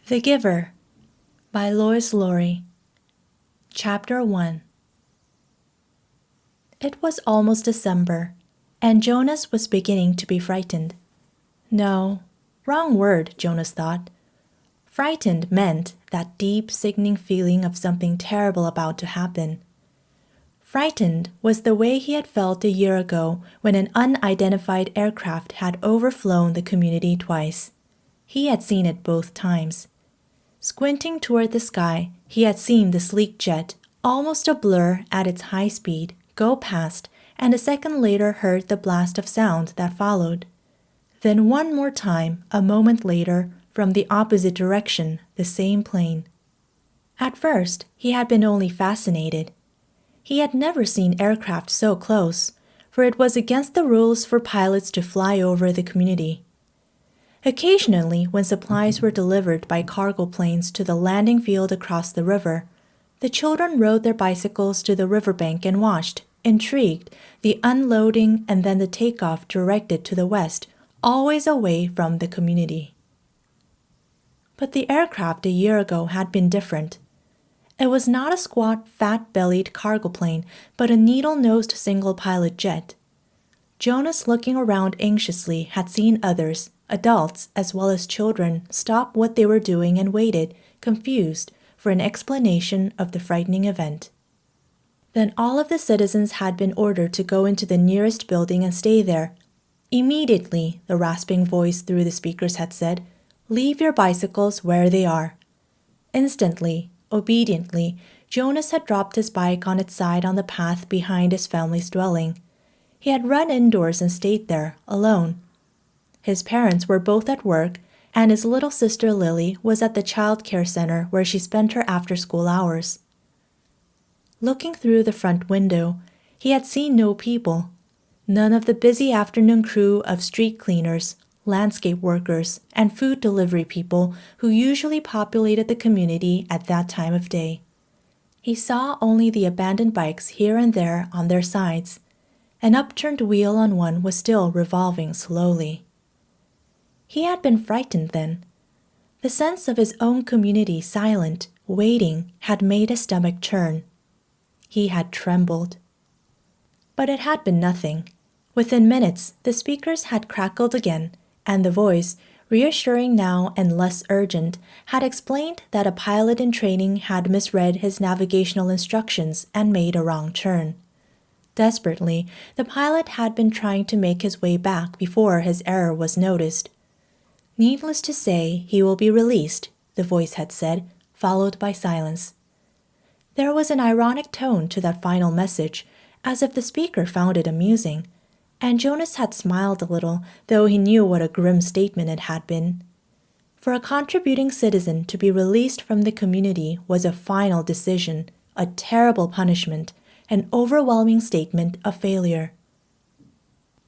The Giver by Lois Lowry. Chapter 1. It was almost December, and Jonas was beginning to be frightened. No, wrong word, Jonas thought. Frightened meant that deep, sickening feeling of something terrible about to happen. Frightened was the way he had felt a year ago when an unidentified aircraft had overflown the community twice. He had seen it both times. Squinting toward the sky, he had seen the sleek jet, almost a blur at its high speed, go past, and a second later heard the blast of sound that followed. Then one more time, a moment later, from the opposite direction, the same plane. At first, he had been only fascinated. He had never seen aircraft so close, for it was against the rules for pilots to fly over the community. Occasionally, when supplies were delivered by cargo planes to the landing field across the river, the children rode their bicycles to the riverbank and watched, intrigued, the unloading and then the takeoff directed to the west, always away from the community. But the aircraft a year ago had been different. It was not a squat, fat-bellied cargo plane, but a needle-nosed single-pilot jet. Jonas, looking around anxiously, had seen others, adults as well as children, stop what they were doing and waited, confused, for an explanation of the frightening event. Then all of the citizens had been ordered to go into the nearest building and stay there. Immediately, the rasping voice through the speakers had said, "Leave your bicycles where they are." Instantly, obediently, Jonas had dropped his bike on its side on the path behind his family's dwelling. He had run indoors and stayed there, alone. His parents were both at work, and his little sister Lily was at the child care center where she spent her after-school hours. Looking through the front window, he had seen no people. None of the busy afternoon crew of street cleaners, landscape workers, and food delivery people who usually populated the community at that time of day. He saw only the abandoned bikes here and there on their sides. An upturned wheel on one was still revolving slowly. He had been frightened then. The sense of his own community silent, waiting, had made his stomach churn. He had trembled. But it had been nothing. Within minutes, the speakers had crackled again, and the voice, reassuring now and less urgent, had explained that a pilot in training had misread his navigational instructions and made a wrong turn. Desperately, the pilot had been trying to make his way back before his error was noticed. "Needless to say, he will be released," the voice had said, followed by silence. There was an ironic tone to that final message, as if the speaker found it amusing, and Jonas had smiled a little, though he knew what a grim statement it had been. For a contributing citizen to be released from the community was a final decision, a terrible punishment, an overwhelming statement of failure.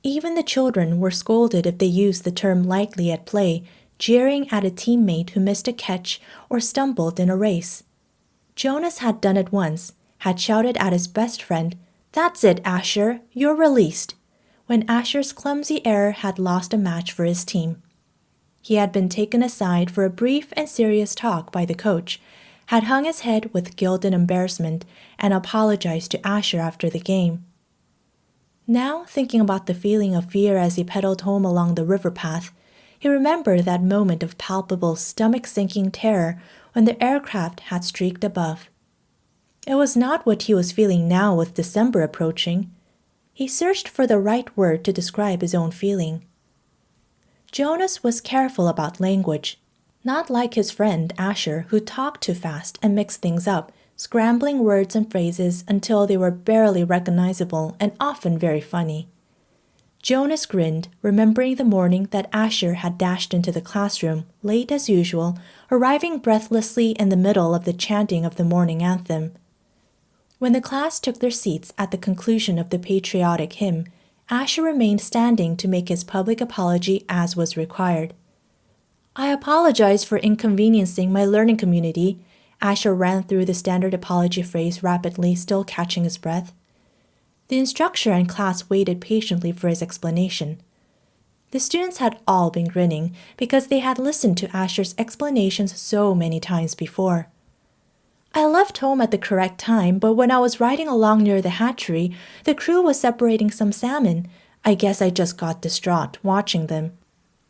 Even the children were scolded if they used the term lightly at play, jeering at a teammate who missed a catch or stumbled in a race. Jonas had done it once, had shouted at his best friend, "That's it, Asher, you're released," when Asher's clumsy error had lost a match for his team. He had been taken aside for a brief and serious talk by the coach, had hung his head with guilt and embarrassment, and apologized to Asher after the game. Now, thinking about the feeling of fear as he pedaled home along the river path, he remembered that moment of palpable, stomach-sinking terror when the aircraft had streaked above. It was not what he was feeling now with December approaching. He searched for the right word to describe his own feeling. Jonas was careful about language, not like his friend Asher, who talked too fast and mixed things up, scrambling words and phrases until they were barely recognizable and often very funny. Jonas grinned, remembering the morning that Asher had dashed into the classroom, late as usual, arriving breathlessly in the middle of the chanting of the morning anthem. When the class took their seats at the conclusion of the patriotic hymn, Asher remained standing to make his public apology as was required. "I apologize for inconveniencing my learning community," Asher ran through the standard apology phrase rapidly, still catching his breath. The instructor and class waited patiently for his explanation. The students had all been grinning because they had listened to Asher's explanations so many times before. I left home at the correct time, but when I was riding along near the hatchery, the crew was separating some salmon. I guess I just got distraught watching them.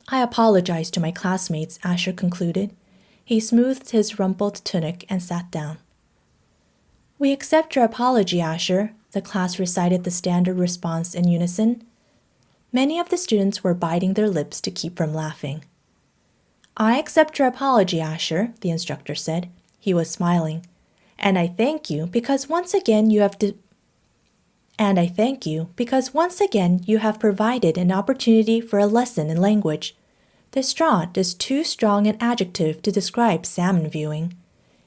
I apologized to my classmates, Asher concluded. He smoothed his rumpled tunic and sat down. We accept your apology, Asher, the class recited the standard response in unison. Many of the students were biting their lips to keep from laughing. I accept your apology, Asher, the instructor said. He was smiling. And I thank you because once again you have provided an opportunity for a lesson in language. Distraught is too strong an adjective to describe salmon viewing.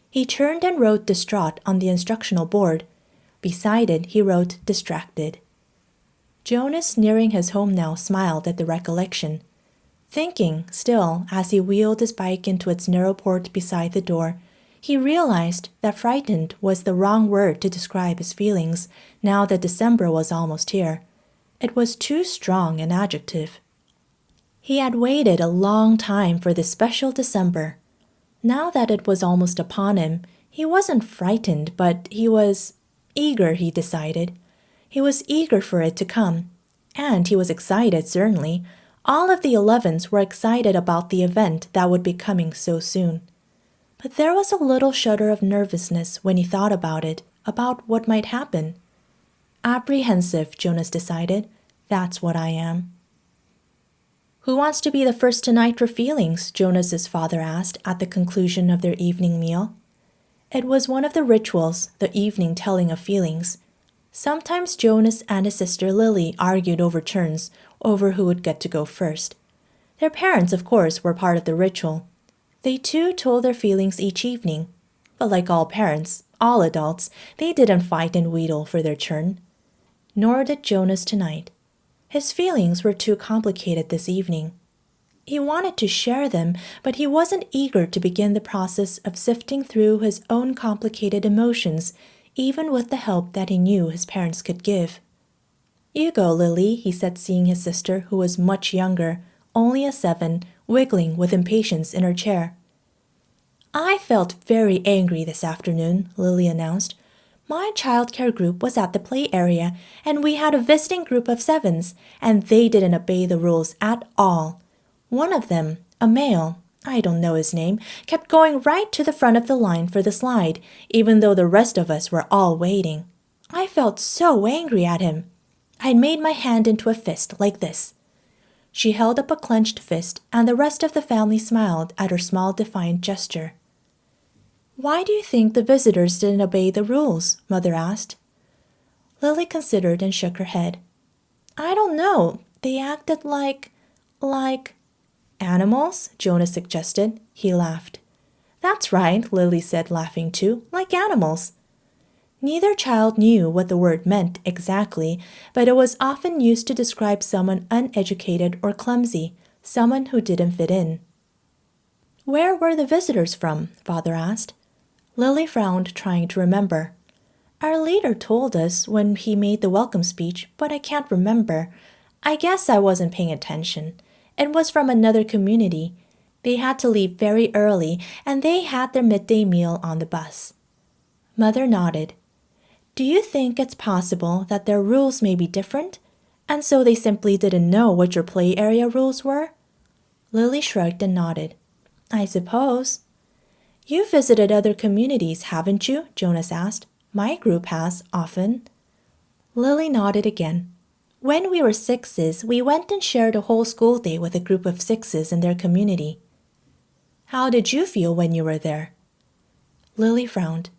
He turned and wrote distraught on the instructional board. Beside it, he wrote distracted. Jonas, nearing his home now, smiled at the recollection. Thinking, still, as he wheeled his bike into its narrow port beside the door, he realized that frightened was the wrong word to describe his feelings now that December was almost here. It was too strong an adjective. He had waited a long time for this special December. Now that it was almost upon him, he wasn't frightened, but he was eager, he decided. He was eager for it to come. And he was excited, certainly. All of the 11s were excited about the event that would be coming so soon. But there was a little shudder of nervousness when he thought about it, about what might happen. Apprehensive, Jonas decided. That's what I am. Who wants to be the first tonight for feelings? Jonas's father asked at the conclusion of their evening meal. It was one of the rituals, the evening telling of feelings. Sometimes Jonas and his sister Lily argued over turns, over who would get to go first. Their parents, of course, were part of the ritual. They too told their feelings each evening. But like all parents, all adults, they didn't fight and wheedle for their turn. Nor did Jonas tonight. His feelings were too complicated this evening. He wanted to share them, but he wasn't eager to begin the process of sifting through his own complicated emotions, even with the help that he knew his parents could give. You go, Lily, he said, seeing his sister, who was much younger, only a 7, wiggling with impatience in her chair. I felt very angry this afternoon, Lily announced. My childcare group was at the play area, and we had a visiting group of 7s, and they didn't obey the rules at all. One of them, a male, I don't know his name, kept going right to the front of the line for the slide, even though the rest of us were all waiting. I felt so angry at him. I made my hand into a fist like this. She held up a clenched fist, and the rest of the family smiled at her small defiant gesture. Why do you think the visitors didn't obey the rules? Mother asked. Lily considered and shook her head. I don't know. They acted like... Animals? Jonas suggested. He laughed. That's right, Lily said, laughing too, like animals. Neither child knew what the word meant exactly, but it was often used to describe someone uneducated or clumsy, someone who didn't fit in. Where were the visitors from? Father asked. Lily frowned, trying to remember. Our leader told us when he made the welcome speech, but I can't remember. I guess I wasn't paying attention. It was from another community. They had to leave very early, and they had their midday meal on the bus. Mother nodded. Do you think it's possible that their rules may be different, and so they simply didn't know what your play area rules were? Lily shrugged and nodded. I suppose. You visited other communities, haven't you? Jonas asked. My group has, often. Lily nodded again. When we were 6s, we went and shared a whole school day with a group of 6s in their community. How did you feel when you were there? Lily frowned.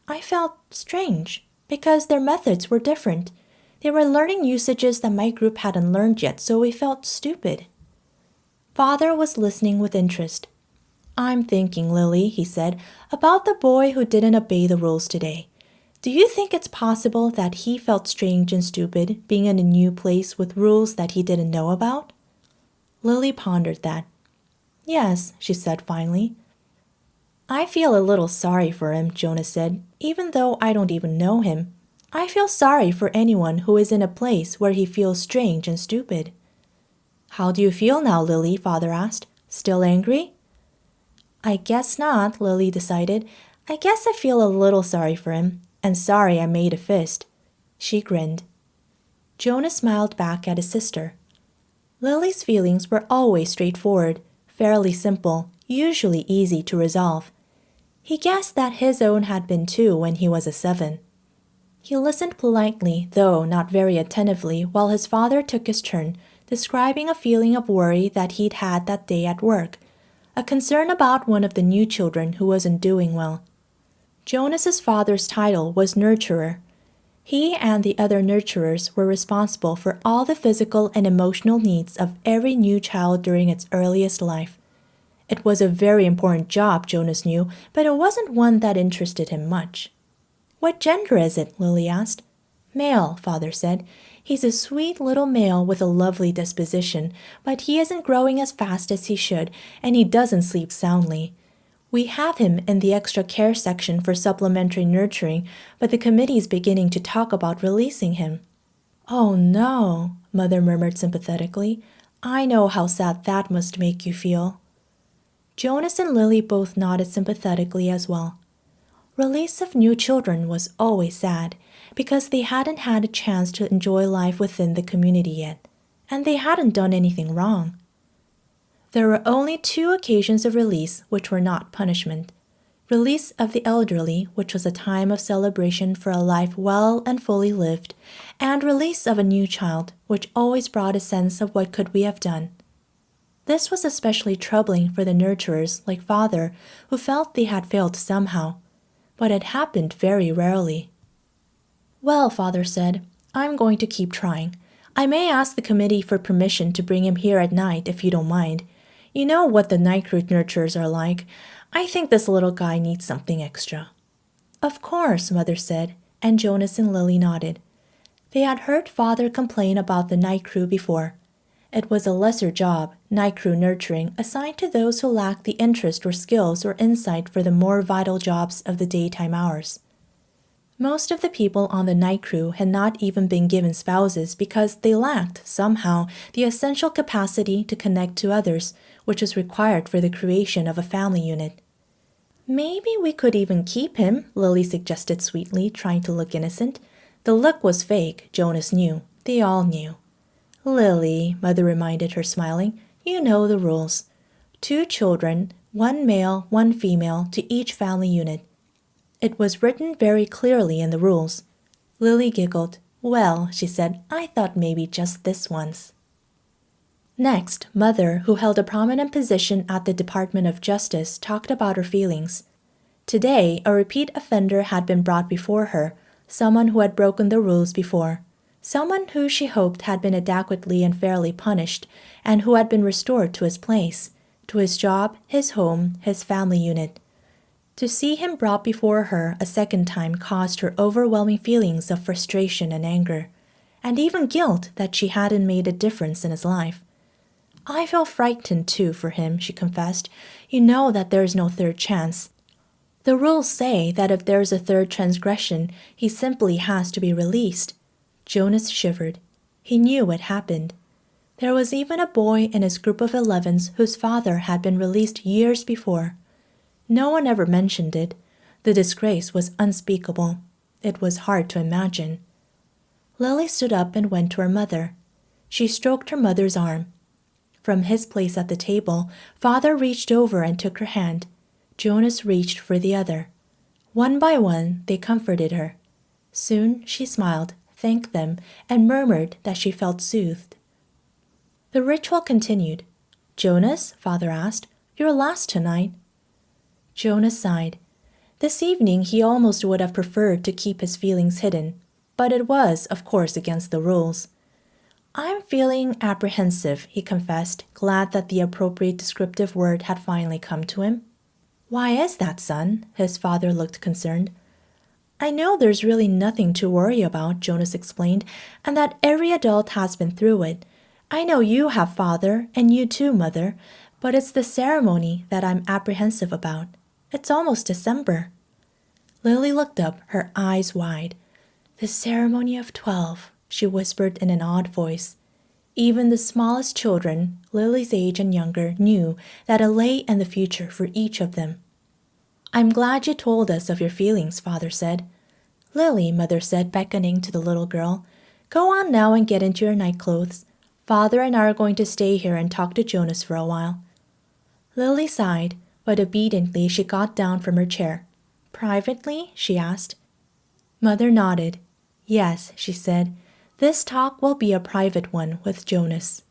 I felt strange, because their methods were different. They were learning usages that my group hadn't learned yet, so we felt stupid. Father was listening with interest. I'm thinking, Lily, he said, about the boy who didn't obey the rules today. Do you think it's possible that he felt strange and stupid being in a new place with rules that he didn't know about? Lily pondered that. Yes, she said finally. I feel a little sorry for him, Jonas said, even though I don't even know him. I feel sorry for anyone who is in a place where he feels strange and stupid. How do you feel now, Lily? Father asked. Still angry? I guess not, Lily decided. I guess I feel a little sorry for him, and sorry I made a fist. She grinned. Jonas smiled back at his sister. Lily's feelings were always straightforward, fairly simple, usually easy to resolve. He guessed that his own had been too when he was a 7. He listened politely, though not very attentively, while his father took his turn, describing a feeling of worry that he'd had that day at work, a concern about one of the new children who wasn't doing well. Jonas's father's title was nurturer. He and the other nurturers were responsible for all the physical and emotional needs of every new child during its earliest life. It was a very important job, Jonas knew, but it wasn't one that interested him much. What gender is it? Lily asked. Male, Father said. He's a sweet little male with a lovely disposition, but he isn't growing as fast as he should, and he doesn't sleep soundly. We have him in the extra care section for supplementary nurturing, but the committee's beginning to talk about releasing him. Oh no, Mother murmured sympathetically. I know how sad that must make you feel. Jonas and Lily both nodded sympathetically as well. Release of new children was always sad, because they hadn't had a chance to enjoy life within the community yet, and they hadn't done anything wrong. There were only 2 occasions of release which were not punishment. Release of the elderly, which was a time of celebration for a life well and fully lived, and release of a new child, which always brought a sense of what could we have done. This was especially troubling for the nurturers like Father, who felt they had failed somehow, but it happened very rarely. Well, Father said, I'm going to keep trying. I may ask the committee for permission to bring him here at night if you don't mind. You know what the night crew nurturers are like. I think this little guy needs something extra. Of course, Mother said, and Jonas and Lily nodded. They had heard Father complain about the night crew before. It was a lesser job, night crew nurturing, assigned to those who lacked the interest or skills or insight for the more vital jobs of the daytime hours. Most of the people on the night crew had not even been given spouses because they lacked, somehow, the essential capacity to connect to others, which was required for the creation of a family unit. Maybe we could even keep him, Lily suggested sweetly, trying to look innocent. The look was fake, Jonas knew. They all knew. Lily, Mother reminded her, smiling, you know the rules. 2 children, 1 male, 1 female, to each family unit. It was written very clearly in the rules. Lily giggled. Well, she said, I thought maybe just this once. Next, Mother, who held a prominent position at the Department of Justice, talked about her feelings. Today, a repeat offender had been brought before her, someone who had broken the rules before, someone who she hoped had been adequately and fairly punished, and who had been restored to his place, to his job, his home, his family unit. To see him brought before her a second time caused her overwhelming feelings of frustration and anger, and even guilt that she hadn't made a difference in his life. I feel frightened too for him, she confessed. You know that there is no third chance. The rules say that if there is a third transgression, he simply has to be released. Jonas shivered. He knew it happened. There was even a boy in his group of 11s whose father had been released years before. No one ever mentioned it. The disgrace was unspeakable. It was hard to imagine. Lily stood up and went to her mother. She stroked her mother's arm. From his place at the table, Father reached over and took her hand. Jonas reached for the other. One by one, they comforted her. Soon she smiled, thanked them, and murmured that she felt soothed. The ritual continued. Jonas, Father asked, you're last tonight. Jonas sighed. This evening he almost would have preferred to keep his feelings hidden, but it was, of course, against the rules. I'm feeling apprehensive, he confessed, glad that the appropriate descriptive word had finally come to him. Why is that, son? His father looked concerned. I know there's really nothing to worry about, Jonas explained, and that every adult has been through it. I know you have, Father, and you too, Mother, but it's the ceremony that I'm apprehensive about. It's almost December. Lily looked up, her eyes wide. The ceremony of 12, she whispered in an odd voice. Even the smallest children, Lily's age and younger, knew that a lay and the future for each of them. I'm glad you told us of your feelings, Father said. Lily, Mother said, beckoning to the little girl, go on now and get into your night clothes. Father and I are going to stay here and talk to Jonas for a while. Lily sighed, but obediently she got down from her chair. Privately? She asked. Mother nodded. Yes, she said. This talk will be a private one with Jonas.